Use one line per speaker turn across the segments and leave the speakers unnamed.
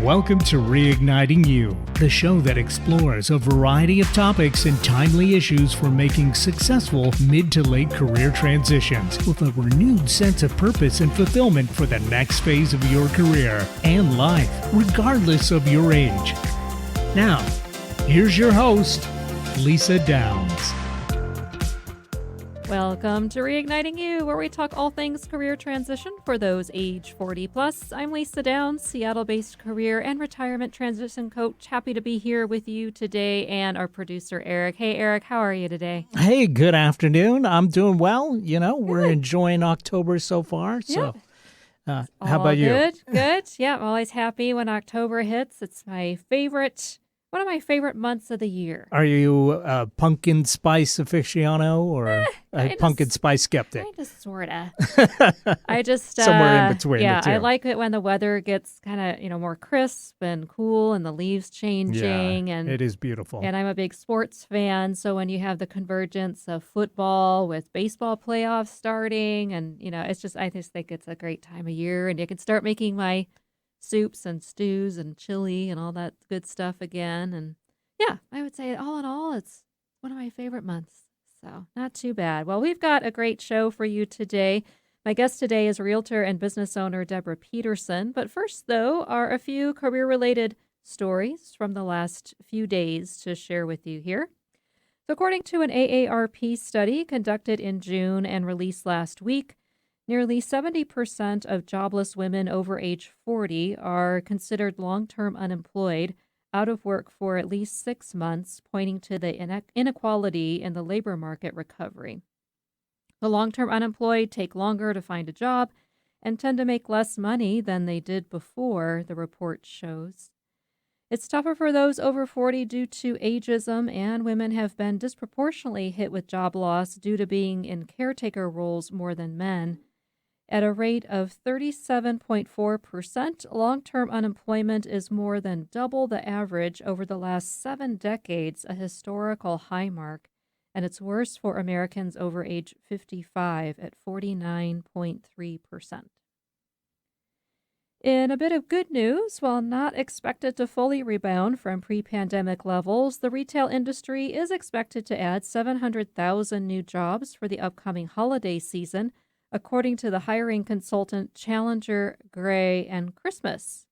Welcome to Reigniting You, the show that explores a variety of topics and timely issues for making successful mid to late career transitions with a renewed sense of purpose and fulfillment for the next phase of your career and life, regardless of your age. Now, here's your host, Lisa Downs.
Welcome to Reigniting You, where we talk all things career transition for those age 40 plus. I'm Lisa Downs, Seattle-based career and retirement transition coach. Happy to be here with you today, and our producer, Eric. Hey, Eric, how are you today?
Hey, good afternoon. I'm doing well. You know, we're enjoying October so far. So, how about you?
Good. Yeah, I'm always happy when October hits. It's one of my favorite months of the year.
Are you a pumpkin spice aficionado or a pumpkin spice skeptic?
Kind of, sort of. I just
somewhere in between the two.
I like it when the weather gets kind of more crisp and cool, and the leaves changing.
Yeah,
and
it is beautiful.
And I'm a big sports fan, so when you have the convergence of football with baseball playoffs starting, and I just think it's a great time of year, and you can start making my soups and stews and chili and all that good stuff again. And yeah, I would say all in all, it's one of my favorite months. So not too bad. Well, we've got a great show for you today. My guest today is Realtor and business owner Deborah Peterson. But first, though, are a few career-related stories from the last few days to share with you here. So according to an AARP study conducted in June and released last week, nearly 70% of jobless women over age 40 are considered long-term unemployed, out of work for at least 6 months, pointing to the inequality in the labor market recovery. The long-term unemployed take longer to find a job and tend to make less money than they did before, the report shows. It's tougher for those over 40 due to ageism, and women have been disproportionately hit with job loss due to being in caretaker roles more than men. At a rate of 37.4%, long-term unemployment is more than double the average over the last 7 decades, a historical high mark, and it's worse for Americans over age 55 at 49.3%. In a bit of good news, while not expected to fully rebound from pre-pandemic levels, the retail industry is expected to add 700,000 new jobs for the upcoming holiday season, according to the hiring consultant Challenger, Gray & Christmas.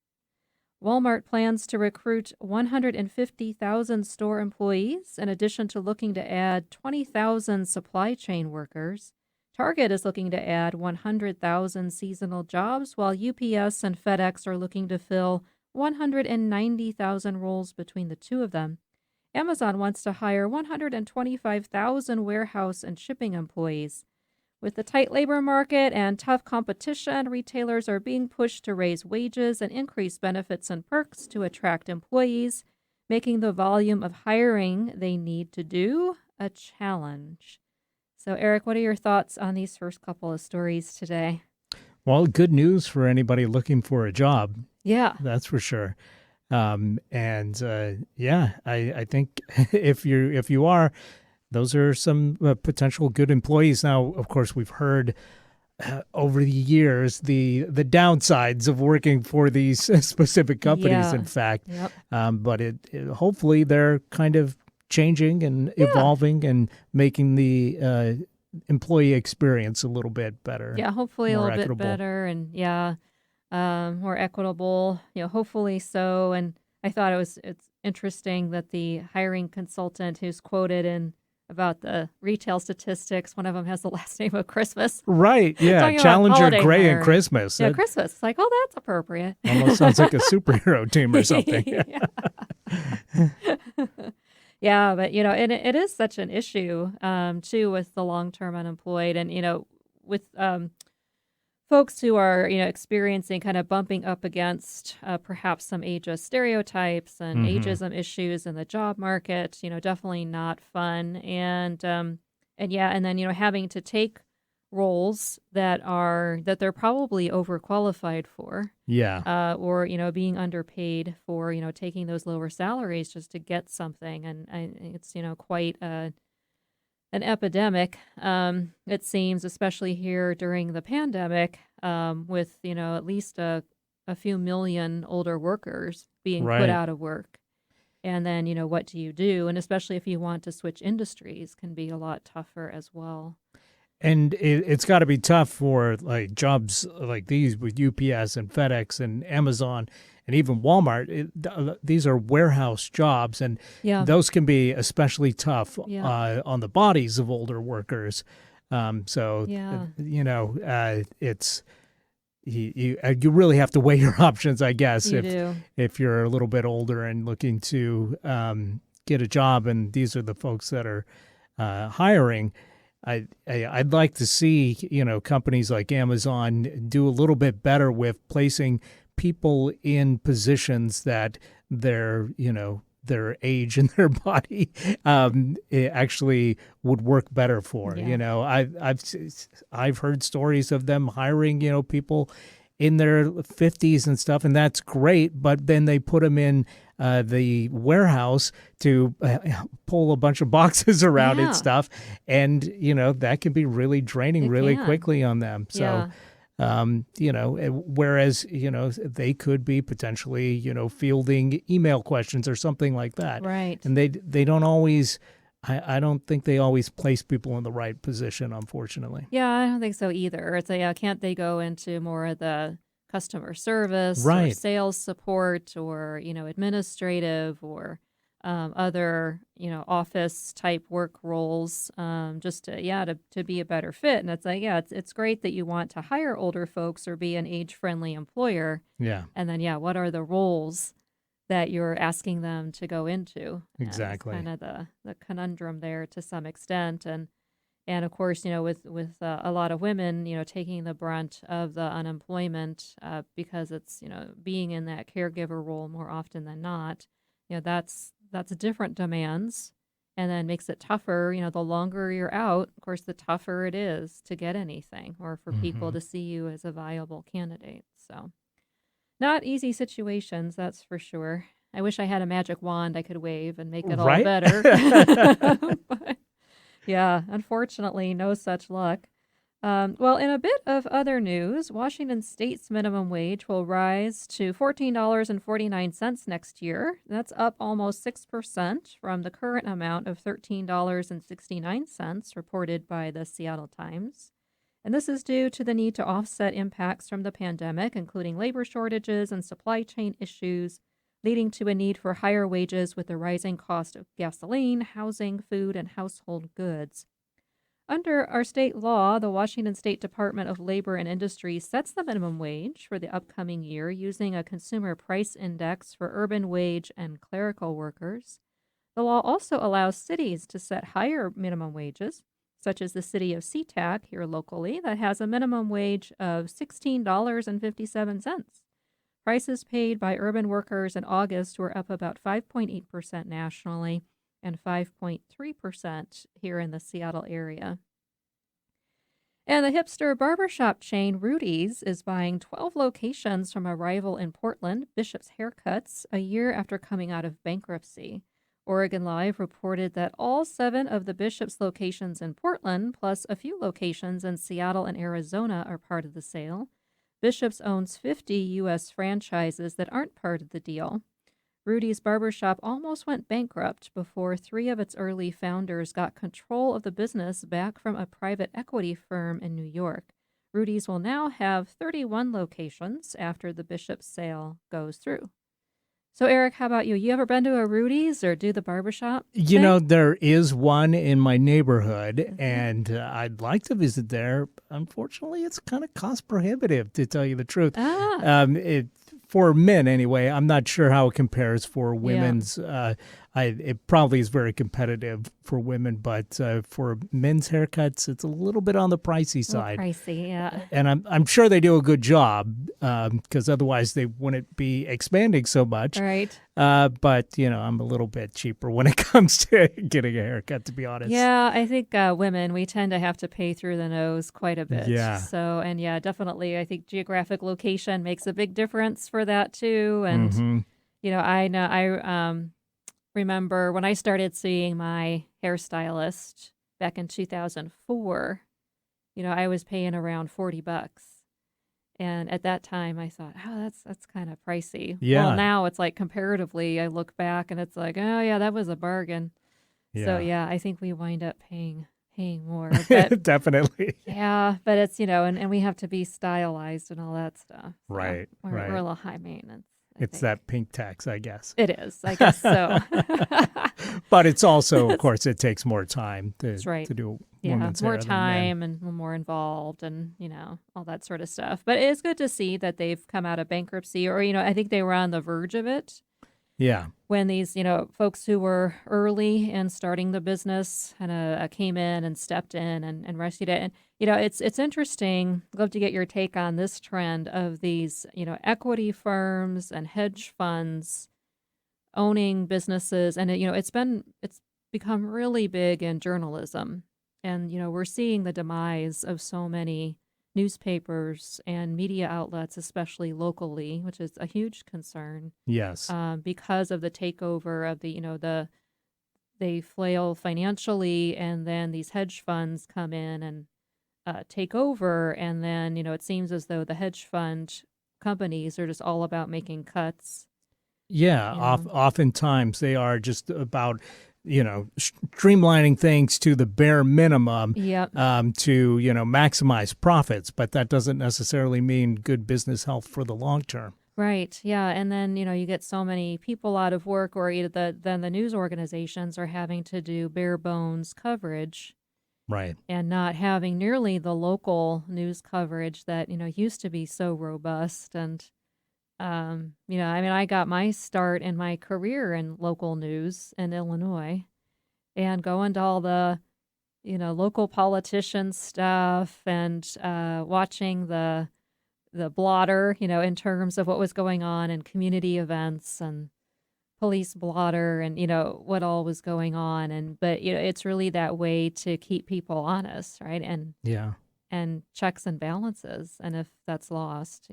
Walmart plans to recruit 150,000 store employees, in addition to looking to add 20,000 supply chain workers. Target is looking to add 100,000 seasonal jobs, while UPS and FedEx are looking to fill 190,000 roles between the two of them. Amazon wants to hire 125,000 warehouse and shipping employees. With the tight labor market and tough competition, retailers are being pushed to raise wages and increase benefits and perks to attract employees, making the volume of hiring they need to do a challenge. So, Eric, what are your thoughts on these first couple of stories today?
Well, good news for anybody looking for a job.
Yeah.
That's for sure. I think if you are, those are some potential good employees. Now, of course, we've heard over the years the downsides of working for these specific companies, in fact.
Yep.
But hopefully they're kind of changing and evolving and making the employee experience a little bit better.
Yeah, hopefully a little
equitable.
bit better and, more equitable, hopefully so. And I thought it's interesting that the hiring consultant who's quoted in about the retail statistics, one of them has the last name of Christmas.
Right, yeah. Challenger, Gray, and Christmas.
Yeah, Christmas. It's like, oh, that's appropriate.
Almost sounds like a superhero team or something.
Yeah, but, and it is such an issue, too, with the long-term unemployed and, with folks who are, experiencing kind of bumping up against perhaps some ageist stereotypes and ageism issues in the job market, definitely not fun. And then, having to take roles that they're probably overqualified for.
Yeah.
Or, being underpaid for, taking those lower salaries just to get something. And it's, quite an epidemic, it seems, especially here during the pandemic, with, at least a a few million older workers being put
Right.
out of work. And then, what do you do? And especially if you want to switch industries, can be a lot tougher as well.
And it's got to be tough for like jobs like these with UPS and FedEx and Amazon and even Walmart. These are warehouse jobs, and
Yeah.
those can be especially tough
Yeah.
on the bodies of older workers. So,
Yeah.
it's you really have to weigh your options, I guess,
You do.
if you're a little bit older and looking to get a job, and these are the folks that are hiring. I'd like to see, companies like Amazon do a little bit better with placing people in positions that their age and their body it actually would work better for.
Yeah.
I've heard stories of them hiring, people in their 50s and stuff, and that's great. But then they put them in the warehouse to pull a bunch of boxes around and
Yeah.
stuff, and that can be really draining
It
really
can.
quickly on them. So.
Yeah.
Whereas, they could be potentially, fielding email questions or something like that.
Right.
And they don't always, I don't think they always place people in the right position, unfortunately.
Yeah, I don't think so either. It's like, can't they go into more of the customer service or
Right.
sales support or, administrative or other, office type work roles, just to be a better fit. And it's like, it's great that you want to hire older folks or be an age friendly employer.
Yeah,
And then, what are the roles that you're asking them to go into? And it's
exactly.
kind of the conundrum there to some extent. And of course, with a lot of women, taking the brunt of the unemployment because it's, being in that caregiver role more often than not, that's different demands, and then makes it tougher. The longer you're out, of course, the tougher it is to get anything or for people
Hmm.
to see you as a viable candidate. So, not easy situations, that's for sure. I wish I had a magic wand I could wave and make it all
Right.
better. But yeah, unfortunately, no such luck. Well, in a bit of other news, Washington State's minimum wage will rise to $14.49 next year. That's up almost 6% from the current amount of $13.69 reported by the Seattle Times. And this is due to the need to offset impacts from the pandemic, including labor shortages and supply chain issues, leading to a need for higher wages with the rising cost of gasoline, housing, food, and household goods. Under our state law, the Washington State Department of Labor and Industry sets the minimum wage for the upcoming year using a consumer price index for urban wage and clerical workers. The law also allows cities to set higher minimum wages, such as the city of SeaTac here locally, that has a minimum wage of $16.57. Prices paid by urban workers in August were up about 5.8% nationally and 5.3% here in the Seattle area. And the hipster barbershop chain Rudy's is buying 12 locations from a rival in Portland, Bishop's Haircuts, a year after coming out of bankruptcy. Oregon Live reported that all 7 of the Bishop's locations in Portland, plus a few locations in Seattle and Arizona, are part of the sale. Bishop's owns 50 U.S. franchises that aren't part of the deal. Rudy's Barbershop almost went bankrupt before 3 of its early founders got control of the business back from a private equity firm in New York. Rudy's will now have 31 locations after the Bishop's sale goes through. So, Eric, how about you? You ever been to a Rudy's or do the barbershop thing?
There is one in my neighborhood,
Mm-hmm.
and I'd like to visit there. Unfortunately, it's kind of cost prohibitive, to tell you the truth.
Ah,
For men, anyway. I'm not sure how it compares for
yeah,
women's. It probably is very competitive for women, but for men's haircuts, it's a little bit on the pricey
a little
side.
pricey, yeah.
And I'm sure they do a good job, because otherwise they wouldn't be expanding so much.
All right.
But I'm a little bit cheaper when it comes to getting a haircut, to be honest.
Yeah, I think women, we tend to have to pay through the nose quite a bit.
Yeah.
So, and yeah, definitely, I think geographic location makes a big difference for that too. And,
Hmm.
I remember when I started seeing my hairstylist back in 2004, I was paying around $40. And at that time, I thought, oh, that's kind of pricey. Well,
Yeah.
now it's like comparatively, I look back and it's like, oh yeah, that was a bargain. So
Yeah.
yeah, I think we wind up paying more. But
Definitely.
yeah, but it's and we have to be stylized and all that stuff. So
Right.
we're a
Right.
little high maintenance, I
It's
think.
that pink tax, I guess.
It is, I guess so.
But it's also, of
That's
course, it takes more time
that's right.
to do
Yeah,
women's
more
hair than men.
time and more involved and, all that sort of stuff. But it is good to see that they've come out of bankruptcy or, I think they were on the verge of it
Yeah.
when these, folks who were early in starting the business kind of came in and stepped in and rescued it. And, it's interesting. I'd love to get your take on this trend of these, equity firms and hedge funds owning businesses. And, it's become really big in journalism. And, we're seeing the demise of so many newspapers and media outlets, especially locally, which is a huge concern
Yes.
because of the takeover of they flail financially, and then these hedge funds come in and take over. And then, it seems as though the hedge fund companies are just all about making cuts.
Yeah.
You know,
Oftentimes they are just about, streamlining things to the bare minimum
yep.
to, maximize profits. But that doesn't necessarily mean good business health for the long term.
Right. Yeah. And then, you get so many people out of work, or then the news organizations are having to do bare bones coverage
Right.
and not having nearly the local news coverage that, used to be so robust. And, I got my start in my career in local news in Illinois and going to all the, local politician stuff and watching the blotter, in terms of what was going on in community events and police blotter and, what all was going on. But, it's really that way to keep people honest, right?
Yeah.
And checks and balances. And if that's lost,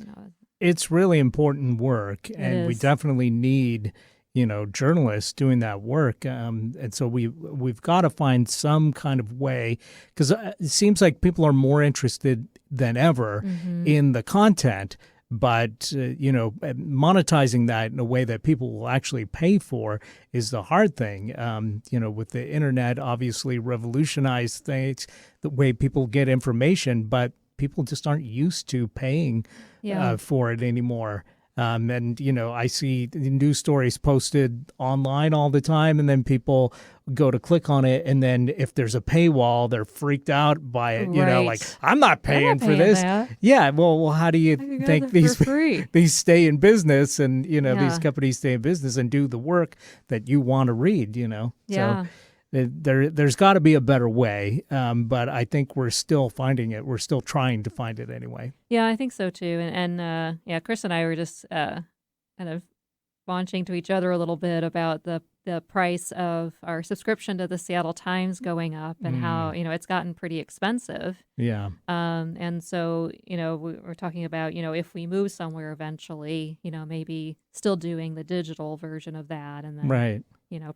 It's really important work,
it
and we
is.
definitely need, journalists doing that work. And so we've got to find some kind of way, because it seems like people are more interested than ever
Mm-hmm.
in the content, but monetizing that in a way that people will actually pay for is the hard thing. With the internet, obviously revolutionized things, the way people get information, but people just aren't used to paying
Yeah.
for it anymore. And, I see the news stories posted online all the time, and then people go to click on it. And then if there's a paywall, they're freaked out by it, like,
Right.
I'm not
I'm not
paying for
paying
this.
that.
Yeah. Well, how do you
I could get
think
it
these
for free.
these stay in business and, these
Yeah.
companies stay in business and do the work that you want to read, So
Yeah.
there's got to be a better way, but I think we're still finding it. We're still trying to find it anyway.
Yeah, I think so too. Yeah, Chris and I were just kind of launching to each other a little bit about the price of our subscription to the Seattle Times going up and how, it's gotten pretty expensive.
Yeah.
And so, we're talking about, if we move somewhere eventually, maybe still doing the digital version of that and then,
Right.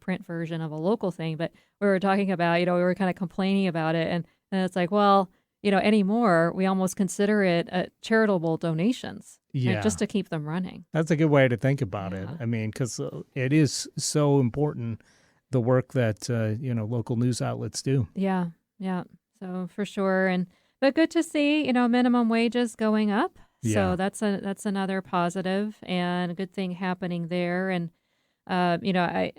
print version of a local thing. But we were talking about, we were kind of complaining about it. And it's like, well, anymore, we almost consider it charitable donations, right,
Yeah.
just to keep them running.
That's a good way to think about it.
Yeah.
I mean, because it is so important, the work that, local news outlets do.
Yeah, yeah. So for sure, but good to see minimum wages going up.
Yeah.
So that's another positive and a good thing happening there. And I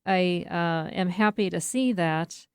am happy to see that.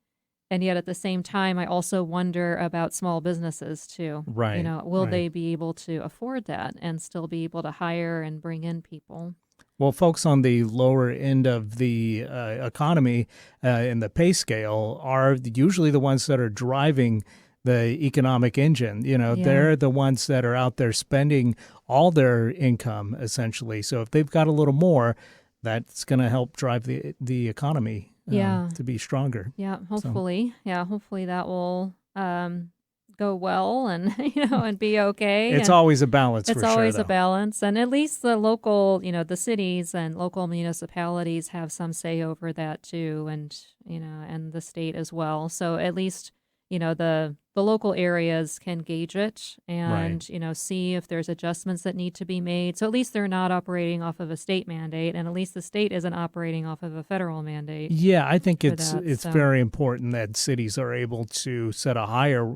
And yet at the same time, I also wonder about small businesses too.
Right.
Will
Right.
they be able to afford that and still be able to hire and bring in people?
Well, folks on the lower end of the economy in the pay scale are usually the ones that are driving the economic engine.
Yeah.
They're the ones that are out there spending all their income, essentially. So if they've got a little more, that's going to help drive the economy
Yeah.
to be stronger.
Yeah, hopefully. Yeah, hopefully that will go well and and be okay.
It's
And
always a balance
it's
for sure,
always a
though.
balance, and at least the local, the cities and local municipalities have some say over that too, and and the state as well. So at least the local areas can gauge it
Right.
and, see if there's adjustments that need to be made. So at least they're not operating off of a state mandate, and at least the state isn't operating off of a federal mandate
Yeah, I think
for
it's
that.
it's
So,
very important that cities are able to set a higher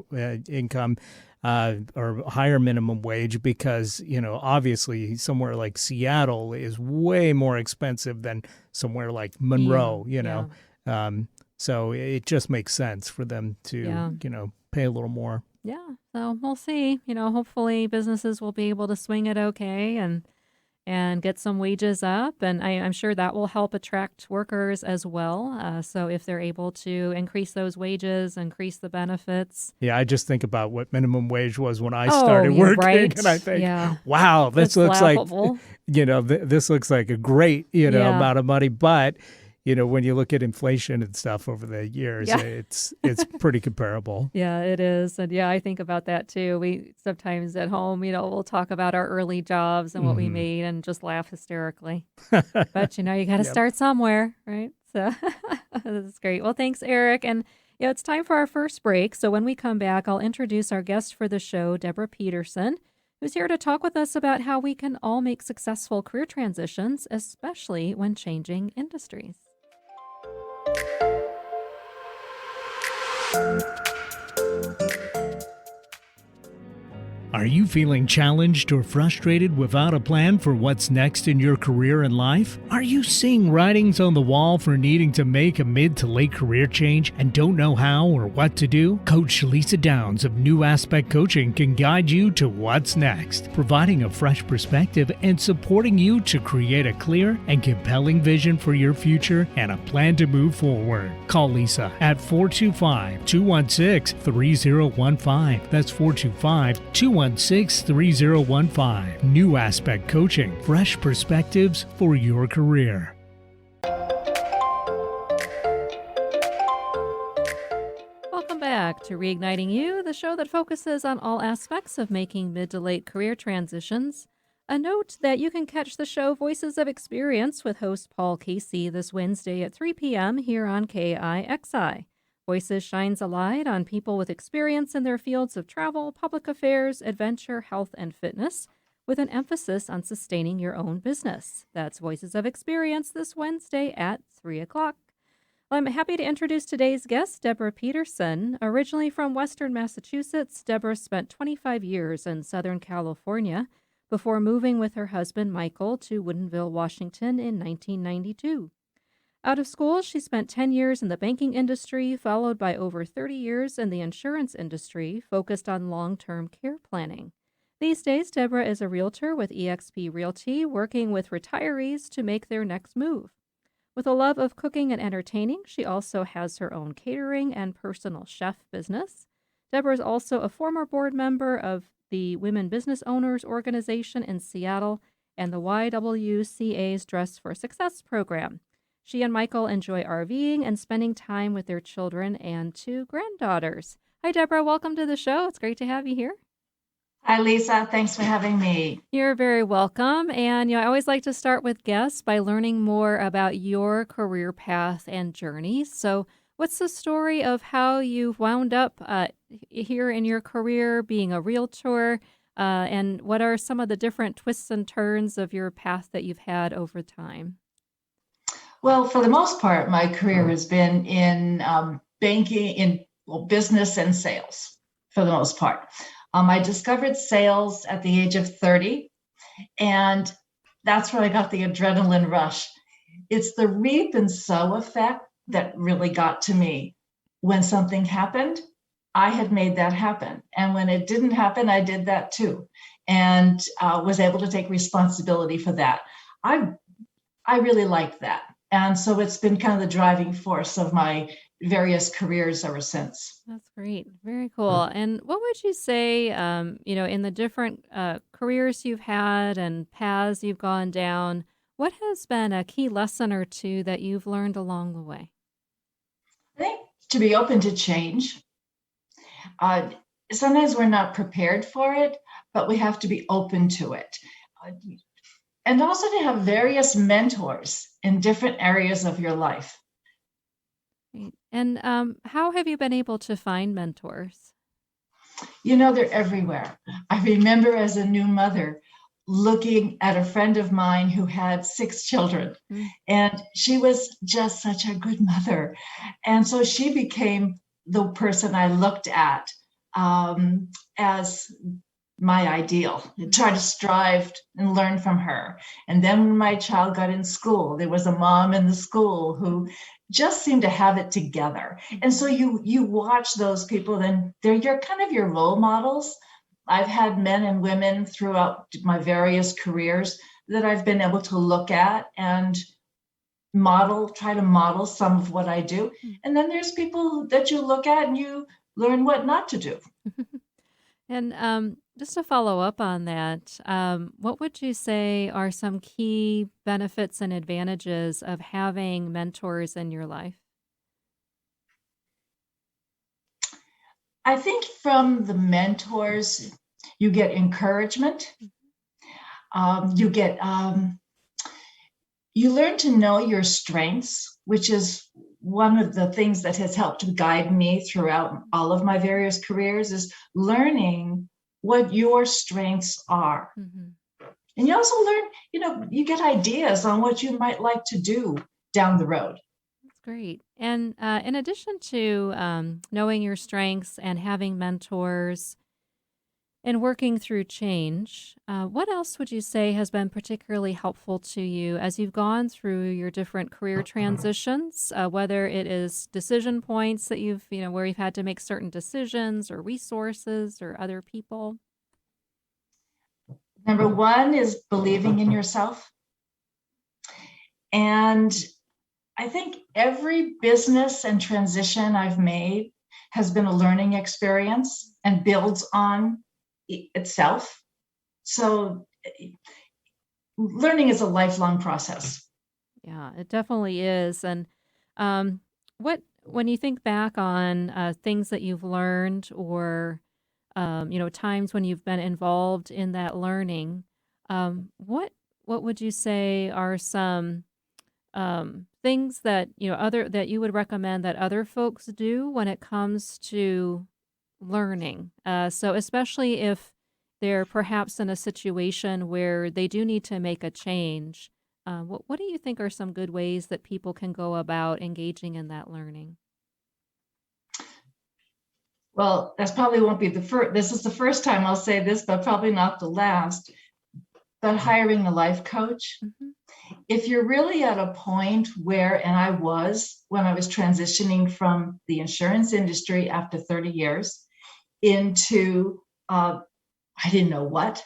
income or higher minimum wage because, obviously somewhere like Seattle is way more expensive than somewhere like
yeah,
Monroe,
yeah,
Um, so it just makes sense for them to,
yeah.
pay a little more.
Yeah, so we'll see. Hopefully businesses will be able to swing it okay and get some wages up, and I'm sure that will help attract workers as well. So if they're able to increase those wages, increase the benefits.
Yeah, I just think about what minimum wage was when I
Oh,
started
yeah,
working, and I
right.
think,
Yeah,
wow, this
that's
looks like,
laughable.
this looks like a great,
Yeah,
amount of money. But, when you look at inflation and stuff over the years,
yeah.
it's pretty comparable.
Yeah, it is. And yeah, I think about that too. We sometimes at home, we'll talk about our early jobs and what we
Hmm.
made and just laugh hysterically. But you got to
Yep.
start somewhere, right? So that's great. Well, thanks, Eric. And it's time for our first break. So when we come back, I'll introduce our guest for the show, Deborah Peterson, who's here to talk with us about how we can all make successful career transitions, especially when changing industries.
Are you feeling challenged or frustrated without a plan for what's next in your career and life? Are you seeing writings on the wall for needing to make a mid to late career change and don't know how or what to do? Coach Lisa Downs of New Aspect Coaching can guide you to what's next, providing a fresh perspective and supporting you to create a clear and compelling vision for your future and a plan to move forward. Call Lisa at 425-216-3015. That's 425-216-3015. New Aspect Coaching, fresh perspectives for your career.
Welcome back to Reigniting You, the show that focuses on all aspects of making mid to late career transitions. A note that you can catch the show Voices of Experience with host Paul Casey this Wednesday at 3 p.m. here on KIXI. Voices shines a light on people with experience in their fields of travel, public affairs, adventure, health, and fitness, with an emphasis on sustaining your own business. That's Voices of Experience this Wednesday at 3 o'clock. I'm happy to introduce today's guest, Deborah Peterson. Originally from Western Massachusetts, Deborah spent 25 years in Southern California before moving with her husband, Michael, to Woodinville, Washington in 1992. Out of school, she spent 10 years in the banking industry, followed by over 30 years in the insurance industry, focused on long-term care planning. These days, Deborah is a realtor with eXp Realty, working with retirees to make their next move. With a love of cooking and entertaining, she also has her own catering and personal chef business. Deborah is also a former board member of the Women Business Owners Organization in Seattle and the YWCA's Dress for Success program. She and Michael enjoy RVing and spending time with their children and 2 granddaughters. Hi, Deborah. Welcome to the show. It's great to have you here.
Hi, Lisa. Thanks for having me.
You're very welcome. And, I always like to start with guests by learning more about your career path and journey. So what's the story of how you've wound up here in your career being a realtor? And what are some of the different twists and turns of your path that you've had over time?
Well, for the most part, my career has been in banking, in business and sales, for the most part. I discovered sales at the age of 30, and that's where I got the adrenaline rush. It's the reap and sow effect that really got to me. When something happened, I had made that happen. And when it didn't happen, I did that too, and was able to take responsibility for that. I really liked that. And so it's been kind of the driving force of my various careers ever since.
That's great. Very cool. And what would you say, in the different careers you've had and paths you've gone down, what has been a key lesson or two that you've learned along the way?
I think to be open to change. Sometimes we're not prepared for it, but we have to be open to it. And also to have various mentors in different areas of your life.
And how have you been able to find mentors?
They're everywhere. I remember as a new mother looking at a friend of mine who had 6 children,
Mm.
and she was just such a good mother. And so she became the person I looked at as my ideal, and try to strive and learn from her. And then when my child got in school, there was a mom in the school who just seemed to have it together. And so you watch those people, and you're kind of your role models. I've had men and women throughout my various careers that I've been able to look at and try to model some of what I do. And then there's people that you look at and you learn what not to do.
And just to follow up on that, what would you say are some key benefits and advantages of having mentors in your life?
I think from the mentors, you get encouragement. You learn to know your strengths, which is one of the things that has helped guide me throughout all of my various careers, is learning what your strengths are.
Mm-hmm.
And you also learn, you get ideas on what you might like to do down the road.
That's great. And in addition to knowing your strengths and having mentors and working through change, what else would you say has been particularly helpful to you as you've gone through your different career transitions, whether it is decision points that where you've had to make certain decisions or resources or other people?
Number one is believing in yourself. And I think every business and transition I've made has been a learning experience and builds on itself. So learning is a lifelong process.
Yeah, it definitely is. And when you think back on things that you've learned or times when you've been involved in that learning, what would you say are some things that that you would recommend that other folks do when it comes to learning? So especially if they're perhaps in a situation where they do need to make a change, what do you think are some good ways that people can go about engaging in that learning?
Well, that's probably won't be the first. This is the first time I'll say this, but probably not the last. But hiring a life coach.
Mm-hmm.
If you're really at a point where, and I was when I was transitioning from the insurance industry after 30 years into, I didn't know what,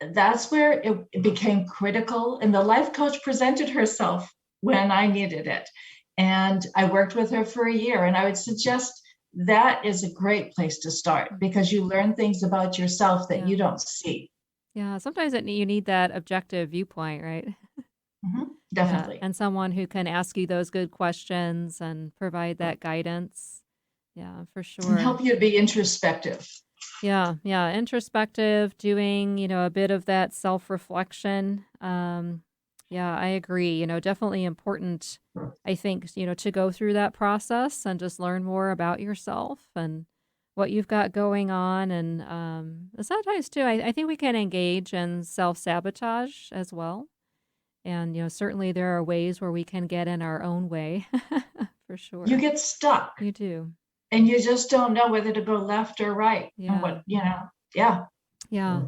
that's where it became critical. And the life coach presented herself when I needed it. And I worked with her for a year. And I would suggest that is a great place to start because you learn things about yourself that you don't see.
Yeah, sometimes you need that objective viewpoint, right?
Mm-hmm. Definitely.
Yeah, and someone who can ask you those good questions and provide that guidance. Yeah, for sure.
And help you to be introspective.
Yeah, introspective, doing, a bit of that self-reflection. Yeah, I agree. Definitely important, I think, to go through that process and just learn more about yourself and what you've got going on. And sometimes, too, I think we can engage in self-sabotage as well. And, certainly there are ways where we can get in our own way, for sure.
You get stuck.
You do.
And you just don't know whether to go left or right.
Yeah.
And what, yeah.
Yeah.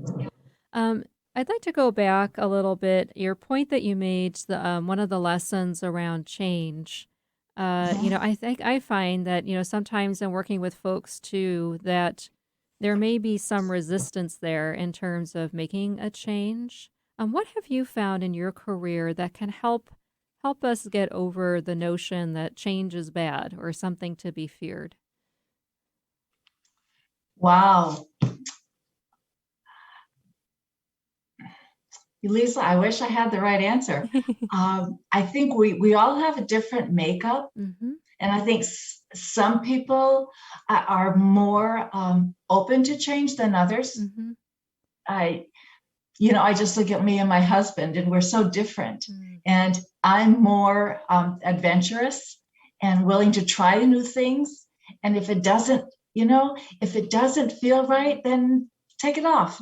I'd like to go back a little bit. Your point that you made, one of the lessons around change. I think I find that, sometimes in working with folks too, that there may be some resistance there in terms of making a change. What have you found in your career that can help us get over the notion that change is bad or something to be feared?
Wow. Lisa, I wish I had the right answer. I think we all have a different makeup. Mm-hmm. And I think some people are more open to change than others. Mm-hmm. I just look at me and my husband, and we're so different. Mm-hmm. And I'm more adventurous, and willing to try new things. And if it doesn't, if it doesn't feel right, then take it off.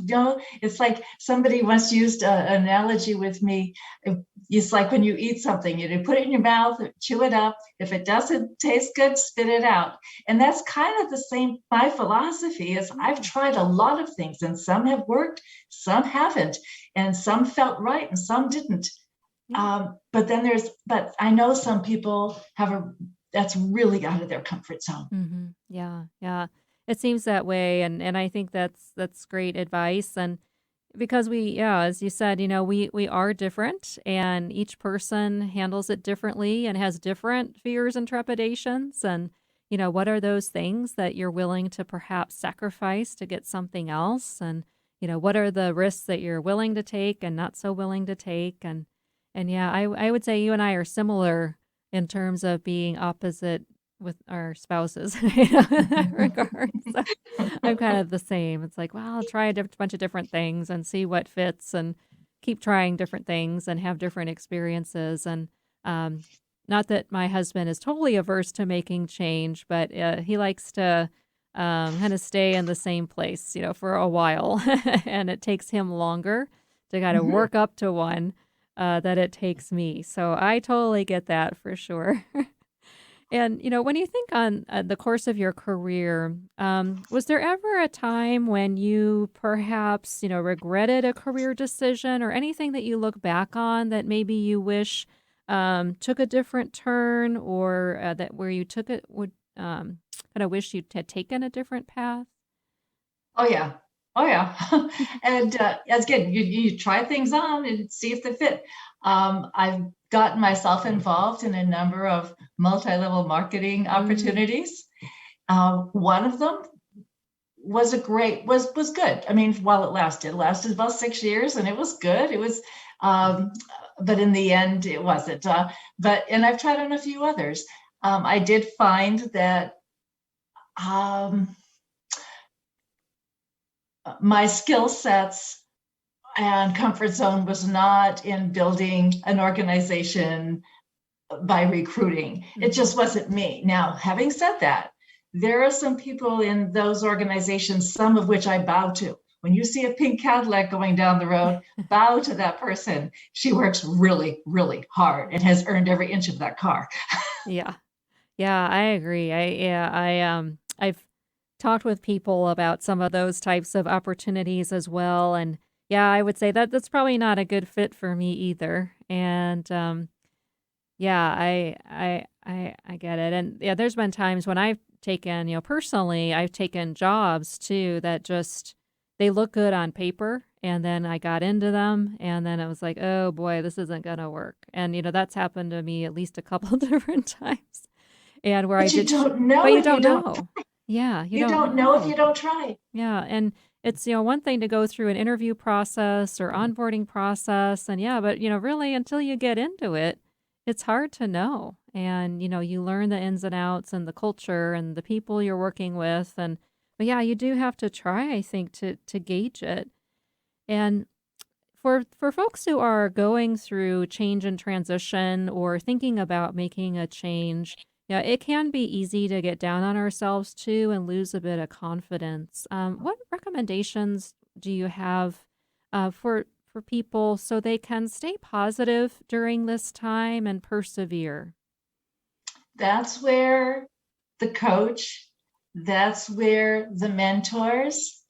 It's like somebody once used an analogy with me. It's like when you eat something, you put it in your mouth, chew it up. If it doesn't taste good, spit it out. And that's kind of the same. My philosophy is I've tried a lot of things, and some have worked, some haven't, and some felt right and some didn't.
Yeah.
But I know some people that's really out of their comfort zone.
Mm-hmm. Yeah. It seems that way, and I think that's great advice. And because as you said, we are different, and each person handles it differently and has different fears and trepidations. And what are those things that you're willing to perhaps sacrifice to get something else? And what are the risks that you're willing to take and not so willing to take? And yeah, I would say you and I are similar in terms of being opposite with our spouses in that regard. So I'm kind of the same. It's like, well, I'll try a bunch of different things and see what fits, and keep trying different things and have different experiences. And not that my husband is totally averse to making change, but he likes to kind of stay in the same place, for a while. And it takes him longer to kind of work up to one that it takes me. So I totally get that for sure. And, when you think on the course of your career, was there ever a time when you perhaps, regretted a career decision, or anything that you look back on that maybe you wish took a different turn, or that where you took it would kind of wish you had taken a different path?
Oh yeah. And again, you try things on and see if they fit. I've gotten myself involved in a number of multi-level marketing opportunities. One of them was good. I mean, while it lasted about 6 years, and it was good. It was, but in the end, it wasn't. And I've tried on a few others. I did find that my skill sets and comfort zone was not in building an organization by recruiting. It just wasn't me. Now, having said that, there are some people in those organizations, some of which I bow to. When you see a pink Cadillac going down the road, bow to that person. She works really, really hard and has earned every inch of that car.
Yeah. Yeah, I agree. I've talked with people about some of those types of opportunities as well. And yeah, I would say that's probably not a good fit for me either. And yeah, I get it. And yeah, there's been times when I've taken, personally, I've taken jobs too that just they look good on paper, and then I got into them, and then it was like, oh boy, this isn't gonna work. And that's happened to me at least a couple different times. And where
But you don't know
but you
if
don't know. Yeah,
you don't know if you don't try.
Yeah, and it's one thing to go through an interview process or onboarding process, and yeah, but really until you get into it, it's hard to know. And you learn the ins and outs and the culture and the people you're working with, and but yeah, you do have to try, I think, to gauge it. And for folks who are going through change and transition, or thinking about making a change, yeah, it can be easy to get down on ourselves too and lose a bit of confidence. What recommendations do you have for people so they can stay positive during this time and persevere?
That's where the coach, that's where the mentors,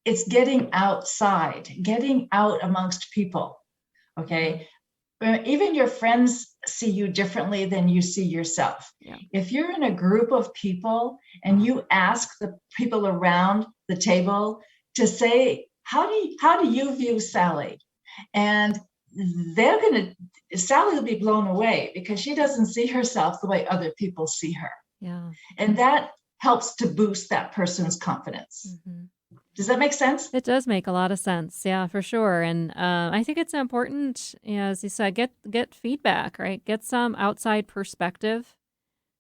it's getting outside, getting out amongst people. Okay. Even your friends see you differently than you see yourself.
Yeah.
If you're in a group of people and you ask the people around the table to say, how do you view Sally? And Sally will be blown away, because she doesn't see herself the way other people see her.
Yeah.
And that helps to boost that person's confidence.
Mm-hmm.
Does that make sense?
It does make a lot of sense. Yeah, for sure. And I think it's important, as you said, get feedback, right? Get some outside perspective.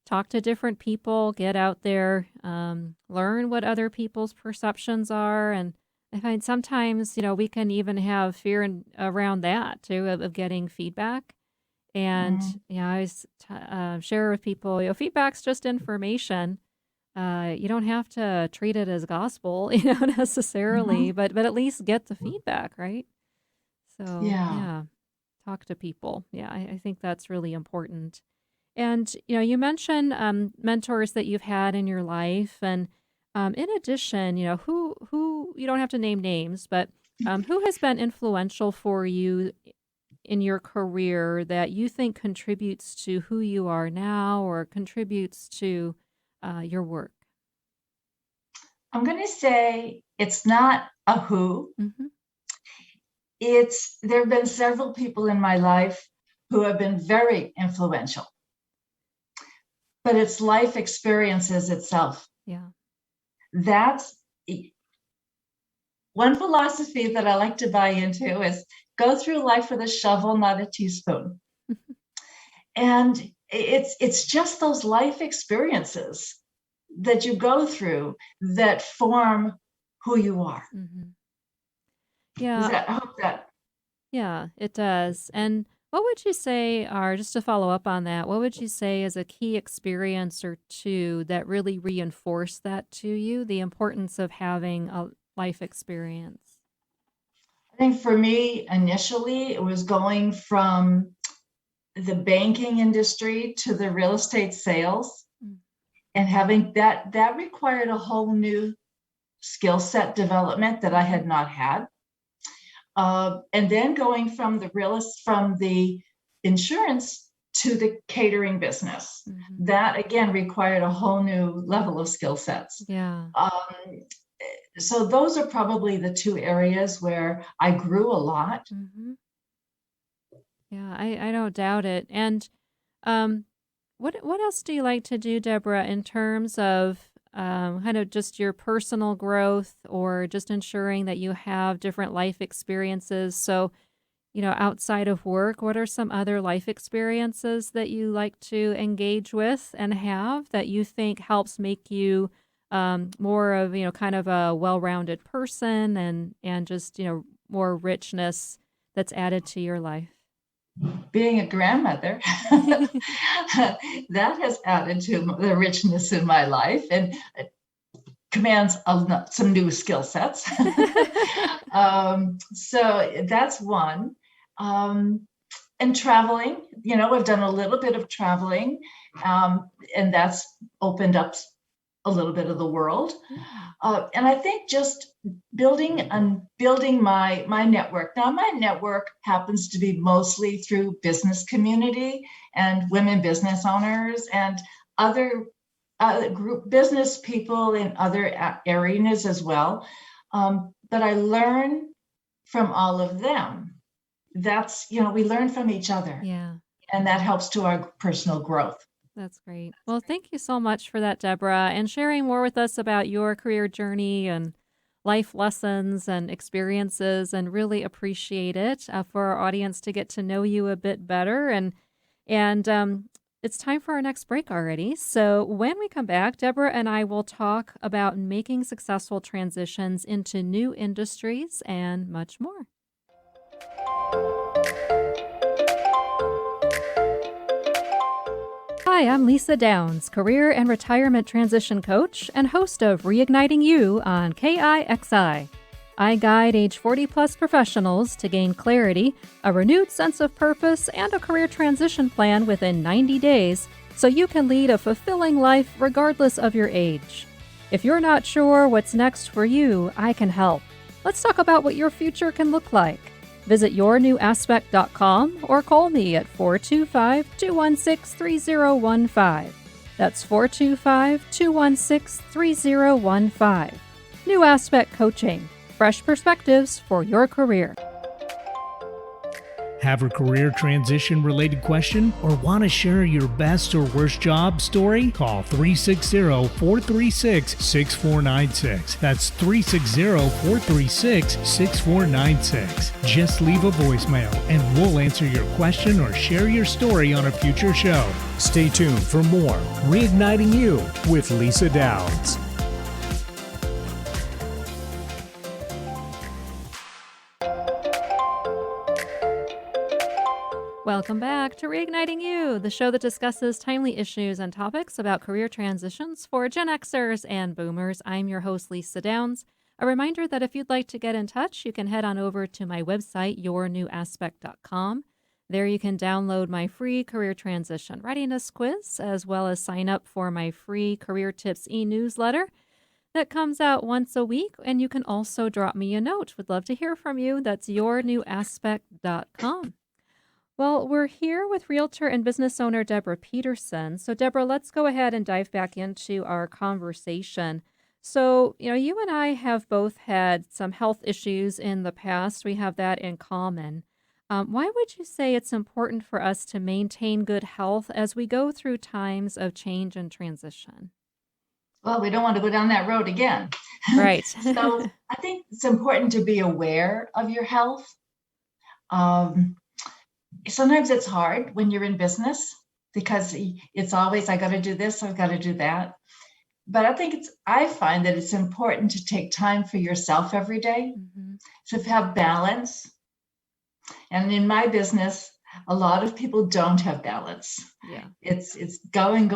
Talk to different people. Get out there. Learn what other people's perceptions are. And I find sometimes, we can even have fear around that too, of getting feedback. And I always share with people, feedback's just information. You don't have to treat it as gospel, necessarily,
Mhm.
but at least get the feedback, right? So
Yeah.
yeah, talk to people. Yeah, I think that's really important. And you mentioned mentors that you've had in your life, and in addition, who you don't have to name names, but who has been influential for you in your career that you think contributes to who you are now or contributes to your work?
I'm going to say it's not a who.
Hmm.
There have been several people in my life who have been very influential, but it's life experiences itself.
Yeah.
That's one philosophy that I like to buy into is go through life with a shovel, not a teaspoon. And it's just those life experiences that you go through that form who you are.
Hmm.
Does
Yeah.
that, I hope that.
Yeah, it does. And what would you say are, just to follow up on that, what would you say is a key experience or two that really reinforced that to you, the importance of having a life experience?
I think for me, initially, it was going from the banking industry to the real estate sales,
Mm.
and having that required a whole new skill set development that I had not had. And then going from the insurance to the catering business,
Mhm.
that again required a whole new level of skill sets.
Yeah.
So those are probably the two areas where I grew a lot.
Hmm. Yeah, I don't doubt it. And um, what else do you like to do, Deborah, in terms of kind of just your personal growth or just ensuring that you have different life experiences? So, outside of work, what are some other life experiences that you like to engage with and have that you think helps make you more of, kind of a well-rounded person and just, more richness that's added to your life?
Being a grandmother, that has added to the richness in my life and commands some new skill sets. So that's one. And traveling, I've done a little bit of traveling, and that's opened up a little bit of the world.
Yeah.
And I think just building my network. Now, my network happens to be mostly through business community and women business owners and other group business people in other arenas as well. But I learn from all of them. We learn from each other,
Yeah.
and that helps to our personal growth.
That's great. Well, thank you so much for that, Deborah, and sharing more with us about your career journey and life lessons and experiences, and really appreciate it for our audience to get to know you a bit better. And it's time for our next break already. So when we come back, Deborah and I will talk about making successful transitions into new industries and much more. Hi, I'm Lisa Downs, career and retirement transition coach and host of Reigniting You on KIXI. I guide age 40 plus professionals to gain clarity, a renewed sense of purpose, and a career transition plan within 90 days so you can lead a fulfilling life regardless of your age. If you're not sure what's next for you, I can help. Let's talk about what your future can look like. Visit yournewaspect.com or call me at 425-216-3015. That's 425-216-3015. New Aspect Coaching. Fresh perspectives for your career.
Have a career transition related question or want to share your best or worst job story? Call 360-436-6496. That's 360-436-6496. Just leave a voicemail and we'll answer your question or share your story on a future show. Stay tuned for more Reigniting You with Lisa Downs.
Welcome back to Reigniting You, the show that discusses timely issues and topics about career transitions for Gen Xers and Boomers. I'm your host, Lisa Downs. A reminder that if you'd like to get in touch, you can head on over to my website, yournewaspect.com. There you can download my free career transition readiness quiz, as well as sign up for my free Career Tips e-newsletter that comes out once a week. And you can also drop me a note. Would love to hear from you. That's yournewaspect.com. Well, we're here with Realtor and business owner Deborah Peterson. So, Deborah, let's go ahead and dive back into our conversation. So, you and I have both had some health issues in the past. We have that in common. Why would you say it's important for us to maintain good health as we go through times of change and transition?
Well, we don't want to go down that road again.
Right.
So I think it's important to be aware of your health. Sometimes it's hard when you're in business because it's always, I got to do this, I've got to do that. But I find that it's important to take time for yourself every day, to have balance. And in my business, a lot of people don't have balance.
Yeah.
It's going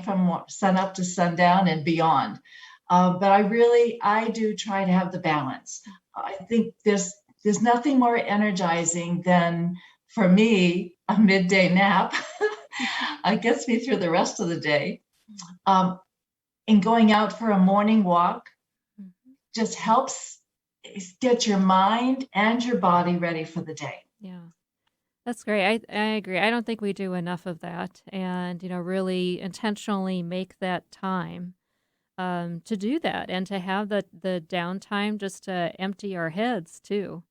from sun up to sundown and beyond. But I do try to have the balance. I think there's nothing more energizing than, for me, a midday nap. It gets me through the rest of the day. And going out for a morning walk just helps get your mind and your body ready for the day.
Yeah. That's great. I agree. I don't think we do enough of that, and really intentionally make that time to do that, and to have the downtime just to empty our heads too,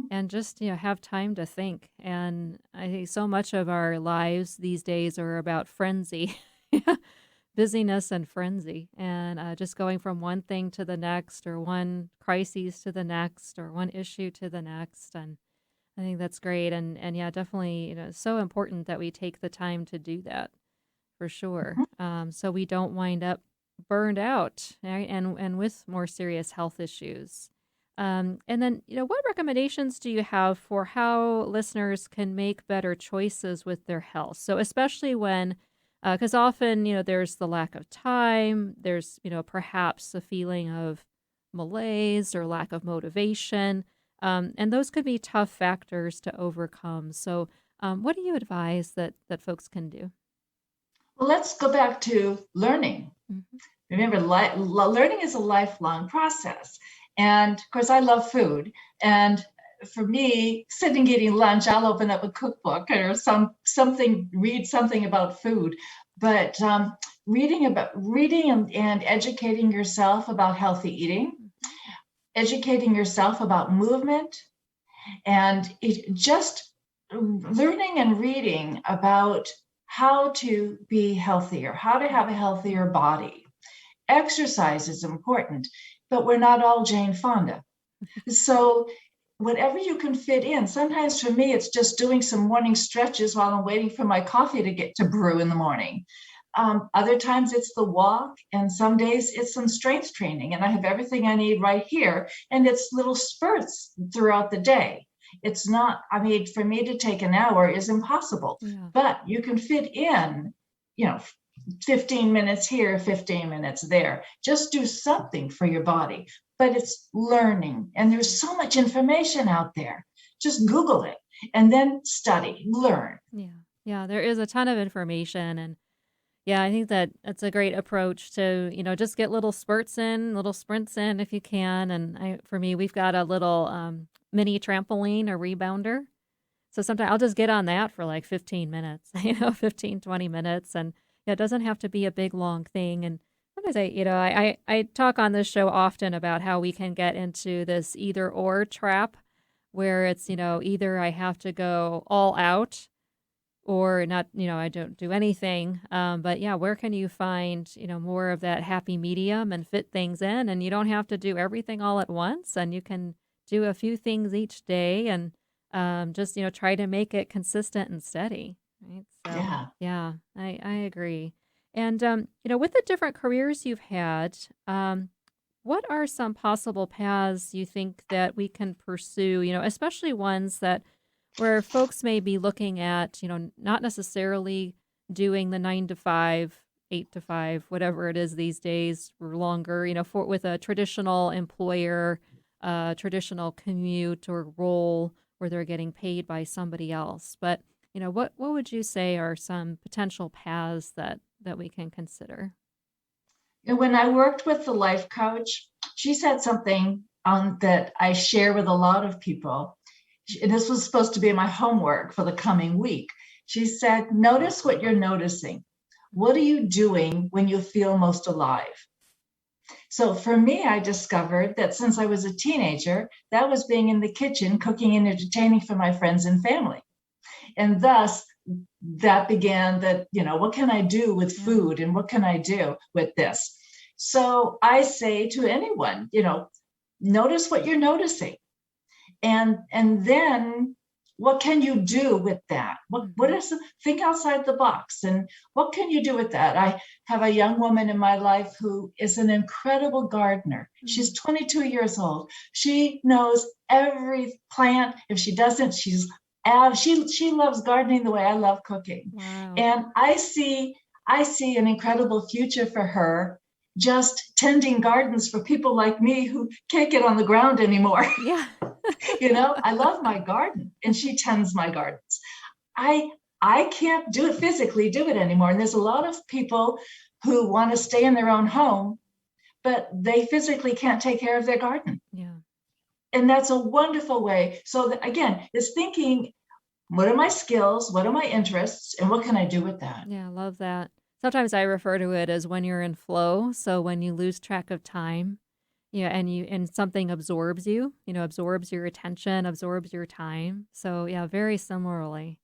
and just have time to think. And I think so much of our lives these days are about frenzy, busyness and frenzy, and just going from one thing to the next, or one crisis to the next, or one issue to the next. And I think that's great. And yeah, definitely, it's so important that we take the time to do that, for sure. So we don't wind up burned out, right? And with more serious health issues. And then, what recommendations do you have for how listeners can make better choices with their health? So especially when, because often, there's the lack of time, there's, perhaps a feeling of malaise or lack of motivation. And those could be tough factors to overcome. So what do you advise that folks can do?
Well, let's go back to learning. Remember, learning is a lifelong process. And of course, I love food. And for me, sitting eating lunch, I'll open up a cookbook or read something about food. But reading and educating yourself about healthy eating, educating yourself about movement, and just learning and reading about how to be healthier, how to have a healthier body. Exercise is important, but we're not all Jane Fonda. So whatever you can fit in. Sometimes for me, it's just doing some morning stretches while I'm waiting for my coffee to brew in the morning. Other times it's the walk, and some days it's some strength training, and I have everything I need right here. And it's little spurts throughout the day. It's not, for me to take an hour is impossible, but you can fit in, 15 minutes here, 15 minutes there. Just do something for your body, but it's learning. And there's so much information out there. Just Google it and then study, learn.
Yeah, there is a ton of information. And yeah, I think that that's a great approach to, just get little sprints in if you can. And for me, we've got a little mini trampoline or rebounder. So sometimes I'll just get on that for like 15 minutes, 15, 20 minutes. And it doesn't have to be a big, long thing. And sometimes I talk on this show often about how we can get into this either or trap where it's, either I have to go all out or not, I don't do anything. But yeah, where can you find, more of that happy medium and fit things in? And you don't have to do everything all at once, and you can do a few things each day and just, try to make it consistent and steady. Right. So, yeah, I agree. And, with the different careers you've had, what are some possible paths you think that we can pursue, especially ones that where folks may be looking at, not necessarily doing the 9 to 5, 8 to 5, whatever it is these days or longer, with a traditional employer, traditional commute or role where they're getting paid by somebody else. But, what would you say are some potential paths that we can consider?
And when I worked with the life coach, she said something that I share with a lot of people. This was supposed to be my homework for the coming week. She said, notice what you're noticing. What are you doing when you feel most alive? So for me, I discovered that since I was a teenager, that was being in the kitchen, cooking and entertaining for my friends and family. And thus, that began that, what can I do with food and what can I do with this? So I say to anyone, notice what you're noticing. And then what can you do with that? Think outside the box and what can you do with that? I have a young woman in my life who is an incredible gardener. She's 22 years old. She knows every plant. If she doesn't, she loves gardening the way I love cooking.
Wow.
And I see an incredible future for her, just tending gardens for people like me who can't get on the ground anymore.
Yeah.
I love my garden and she tends my gardens. I can't physically do it anymore. And there's a lot of people who want to stay in their own home, but they physically can't take care of their garden.
Yeah.
And that's a wonderful way. So again, it's thinking, what are my skills? What are my interests? And what can I do with that?
Yeah, I love that. Sometimes I refer to it as when you're in flow. So when you lose track of time, and something absorbs you, absorbs your attention, absorbs your time. So yeah, very similarly.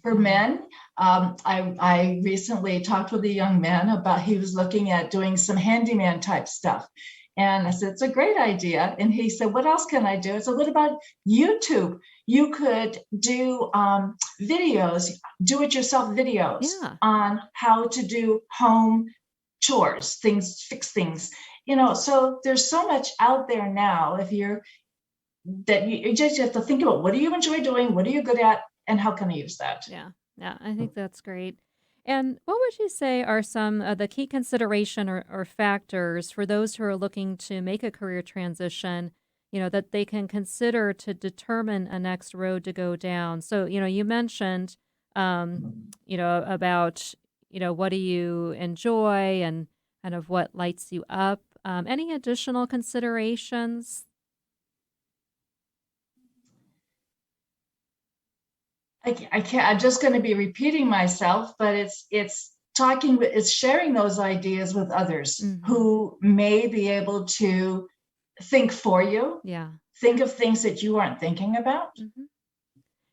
For men, I recently talked with a young man about, he was looking at doing some handyman type stuff. And I said, it's a great idea. And he said, what else can I do? I said, what about YouTube? You could do videos, do-it-yourself videos on how to do home chores, fix things. So there's so much out there now. You just have to think about, what do you enjoy doing? What are you good at? And how can I use that?
Yeah, I think that's great. And what would you say are some of the key consideration or factors for those who are looking to make a career transition, that they can consider to determine a next road to go down? So, you mentioned, about, what do you enjoy and kind of what lights you up? Any additional considerations?
I can't, I'm just going to be repeating myself, but it's sharing those ideas with others who may be able to think for you.
Yeah.
Think of things that you aren't thinking about.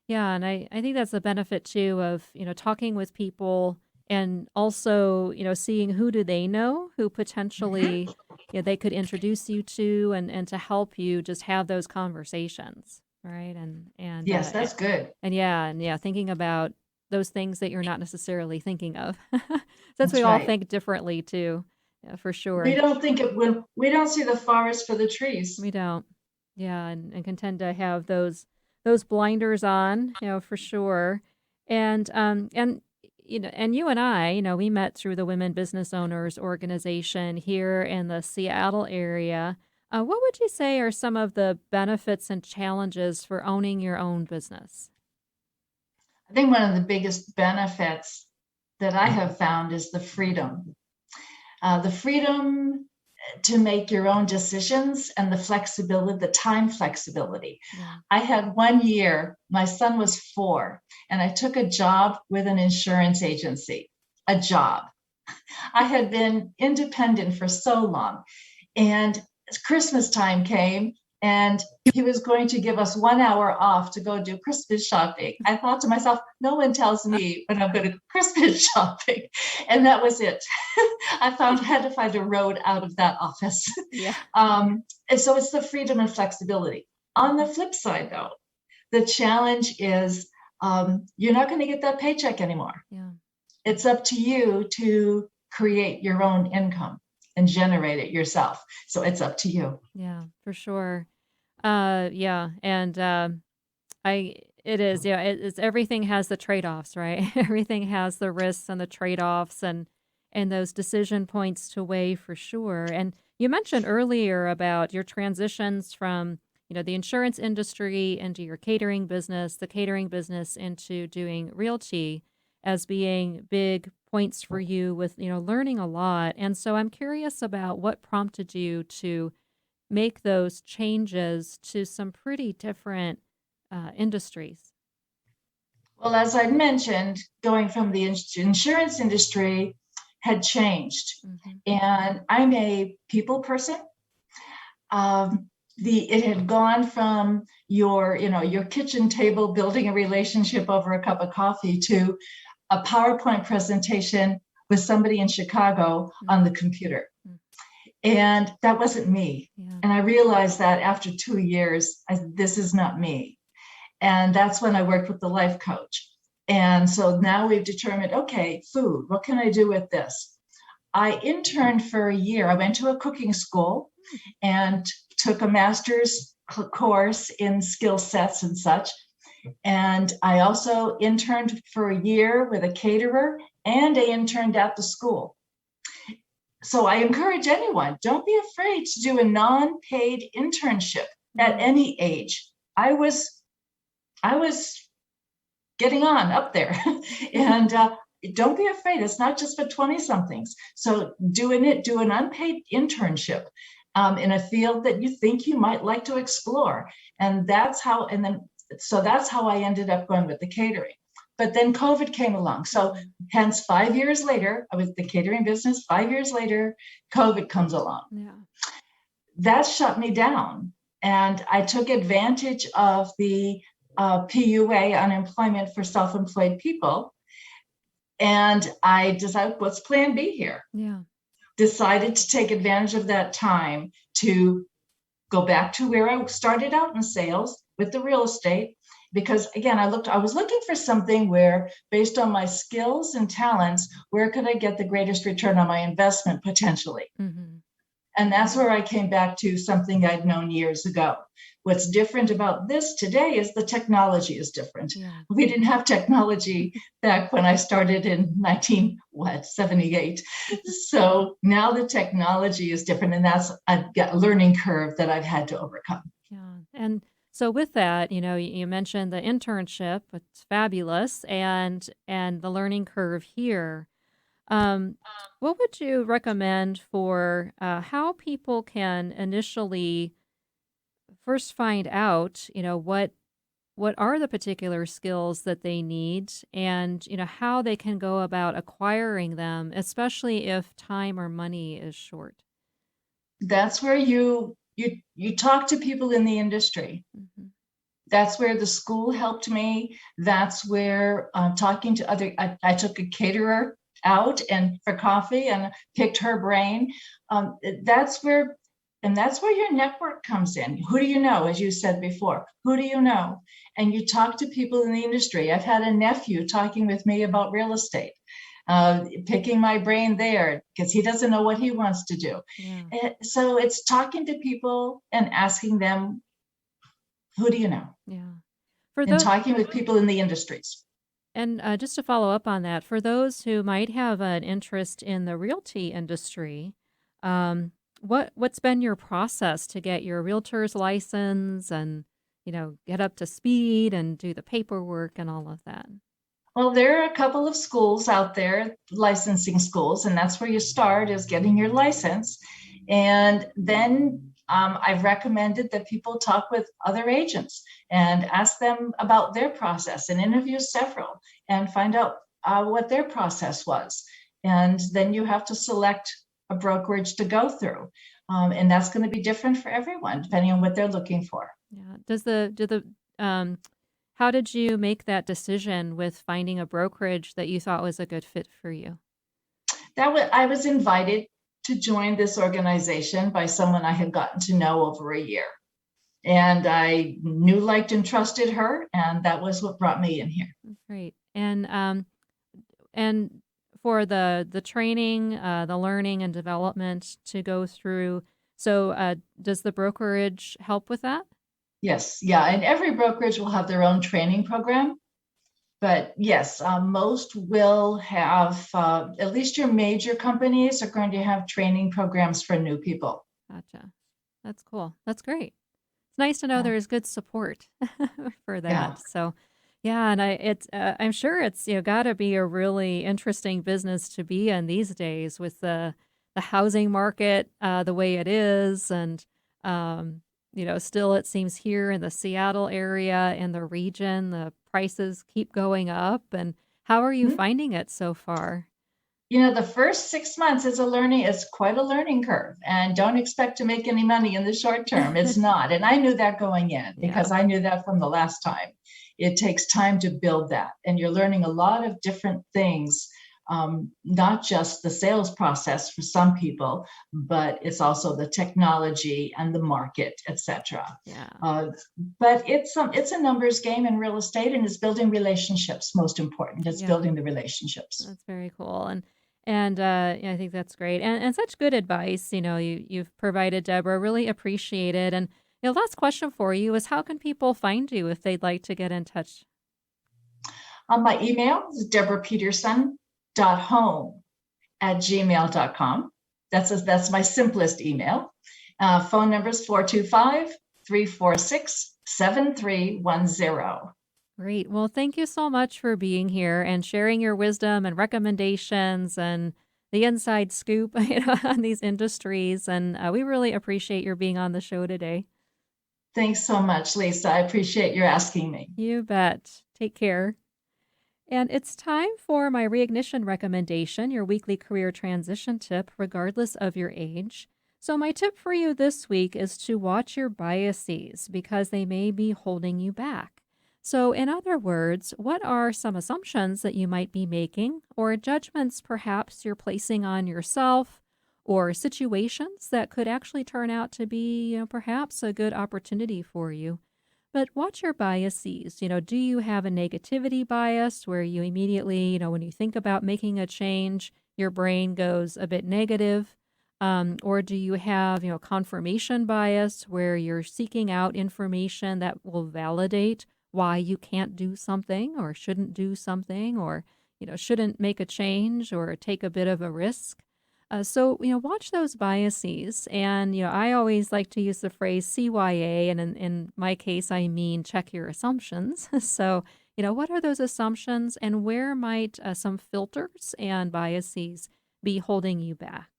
Yeah. And I think that's the benefit too of, talking with people and also, seeing who do they know who potentially they could introduce you to and to help you just have those conversations. Right. And
yes, that's good.
And thinking about those things that you're not necessarily thinking of. Since
That's
we all
right.
think differently too. Yeah, for sure.
We don't think it when we don't see the forest for the trees.
We don't. Yeah, and can tend to have those blinders on, for sure. And and you and I, we met through the Women Business Owners Organization here in the Seattle area. What would you say are some of the benefits and challenges for owning your own business?
I think one of the biggest benefits that I have found is the freedom. The freedom to make your own decisions and the flexibility, the time flexibility.
Yeah.
I had 1 year, my son was 4, and I took a job with an insurance agency, a job. I had been independent for so long, and Christmas time came and he was going to give us 1 hour off to go do Christmas shopping. I thought to myself, no one tells me when I'm going to Christmas shopping. And that was it. I had to find a road out of that office.
Yeah.
And so it's the freedom and flexibility. On the flip side, though, the challenge is you're not going to get that paycheck anymore.
Yeah.
It's up to you to create your own income and generate it yourself. So it's up to you.
Yeah, for sure. Yeah. And I It is, yeah. It's everything has the trade-offs, right? Everything has the risks and the trade-offs and those decision points to weigh for sure. And you mentioned earlier about your transitions from, the insurance industry into your catering business, the catering business into doing realty as being big points for you with, learning a lot. And so I'm curious about what prompted you to make those changes to some pretty different industries.
Well, as I mentioned, going from the insurance industry had changed.
Mm-hmm.
And I'm a people person. It had gone from your kitchen table building a relationship over a cup of coffee to a PowerPoint presentation with somebody in Chicago on the computer. And that wasn't me.
Yeah.
And I realized that after 2 years, this is not me. And that's when I worked with the life coach. And so now we've determined, okay, food, what can I do with this? I interned for a year. I went to a cooking school and took a master's course in skill sets and such. And I also interned for a year with a caterer, and I interned at the school. So I encourage anyone, don't be afraid to do a non-paid internship at any age. I was getting on up there. And don't be afraid. It's not just for 20-somethings. So do an unpaid internship in a field that you think you might like to explore. And that's how I ended up going with the catering. But then COVID came along. So hence 5 years later, I was in the catering business. 5 years later, COVID comes along.
Yeah.
That shut me down. And I took advantage of the PUA, unemployment for self-employed people. And I decided, what's plan B here?
Yeah.
Decided to take advantage of that time to go back to where I started out in sales with the real estate. Because again, I was looking for something where, based on my skills and talents, where could I get the greatest return on my investment potentially?
Mm-hmm.
And that's where I came back to something I'd known years ago. What's different about this today is the technology is different.
Yeah.
We didn't have technology back when I started in 1978. So now the technology is different, and that's a learning curve that I've had to overcome.
Yeah. And so with that, you mentioned the internship, it's fabulous, and the learning curve here. What would you recommend for how people can initially first find out, what are the particular skills that they need, and how they can go about acquiring them, especially if time or money is short?
That's where you talk to people in the industry.
Mm-hmm.
That's where the school helped me. That's where talking to I took a caterer out and for coffee and picked her brain. That's where your network comes in. Who do you know? As you said before, who do you know? And you talk to people in the industry. I've had a nephew talking with me about real estate, picking my brain there because he doesn't know what he wants to do.
Yeah.
So it's talking to people and asking them, who do you know?
Yeah.
And talking with people in the industries.
And just to follow up on that, for those who might have an interest in the realty industry, what's been your process to get your realtor's license and, get up to speed and do the paperwork and all of that?
Well, there are a couple of schools out there, licensing schools, and that's where you start, is getting your license. And then I've recommended that people talk with other agents and ask them about their process and interview several and find out what their process was. And then you have to select a brokerage to go through. And that's going to be different for everyone, depending on what they're looking for.
Yeah. How did you make that decision with finding a brokerage that you thought was a good fit for you?
I was invited to join this organization by someone I had gotten to know over a year. And I knew, liked, and trusted her, and that was what brought me in here.
Great. And for the training, the learning and development to go through, so does the brokerage help with that?
Yes. Yeah. And every brokerage will have their own training program. But yes, most will have, at least your major companies are going to have training programs for new people.
Gotcha. That's cool. That's great. It's nice to know
Yeah.
there's good support for
Yeah.
that. So, yeah, and I'm sure it's got to be a really interesting business to be in these days with the housing market the way it is, and still it seems here in the Seattle area and the region the prices keep going up. And how are you
Mhm.
finding it so far?
The first 6 months is quite a learning curve, and don't expect to make any money in the short term. It's not. And I knew that going in
Yeah,
because I knew that from the last time. It takes time to build that. And you're learning a lot of different things, not just the sales process for some people, but it's also the technology and the market, etc.
yeah.
But it's a numbers game in real estate, and it's building relationships. Most important, it's
Yeah.
building the relationships.
That's very cool, and yeah, I think that's great, and such good advice. You've provided, Deborah. Really appreciate it. And last question for you is, how can people find you if they'd like to get in touch?
My email is deborahpeterson.home@gmail.com. That's my simplest email. Phone number is 425-346-7310.
Great. Well, thank you so much for being here and sharing your wisdom and recommendations and the inside scoop on these industries. And we really appreciate your being on the show today.
Thanks so much, Lisa. I appreciate your asking me.
You bet. Take care. And it's time for my reignition recommendation, your weekly career transition tip, regardless of your age. So, my tip for you this week is to watch your biases because they may be holding you back. So, in other words, what are some assumptions that you might be making, or judgments perhaps you're placing on yourself, or situations that could actually turn out to be, perhaps a good opportunity for you? But watch your biases. Do you have a negativity bias where you immediately, when you think about making a change, your brain goes a bit negative? Or do you have, confirmation bias where you're seeking out information that will validate why you can't do something or shouldn't do something or, shouldn't make a change or take a bit of a risk? So, watch those biases. And, I always like to use the phrase CYA. And in my case, I mean check your assumptions. So, what are those assumptions and where might some filters and biases be holding you back?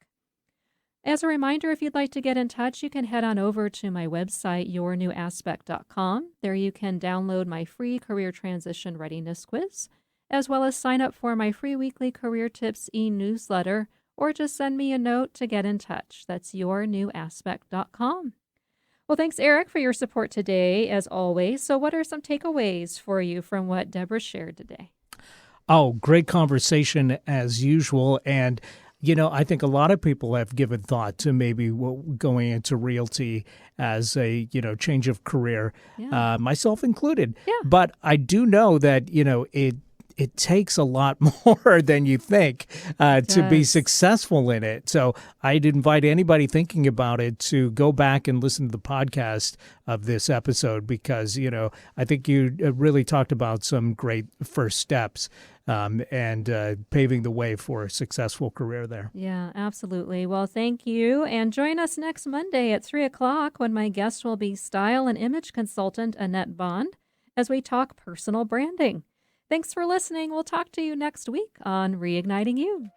As a reminder, if you'd like to get in touch, you can head on over to my website, yournewaspect.com. There you can download my free career transition readiness quiz, as well as sign up for my free weekly career tips e-newsletter, or just send me a note to get in touch. That's yournewaspect.com. Well, thanks, Eric, for your support today, as always. So what are some takeaways for you from what Deborah shared today?
Oh, great conversation as usual. And, I think a lot of people have given thought to maybe going into realty as a, change of career,
Yeah.
myself included.
Yeah.
But I do know that, it takes a lot more than you think to be
does.
successful in it. So I'd invite anybody thinking about it to go back and listen to the podcast of this episode because, I think you really talked about some great first steps and paving the way for a successful career there.
Yeah, absolutely. Well, thank you. And join us next Monday at 3 o'clock when my guest will be style and image consultant Annette Bond as we talk personal branding. Thanks for listening. We'll talk to you next week on Reigniting You.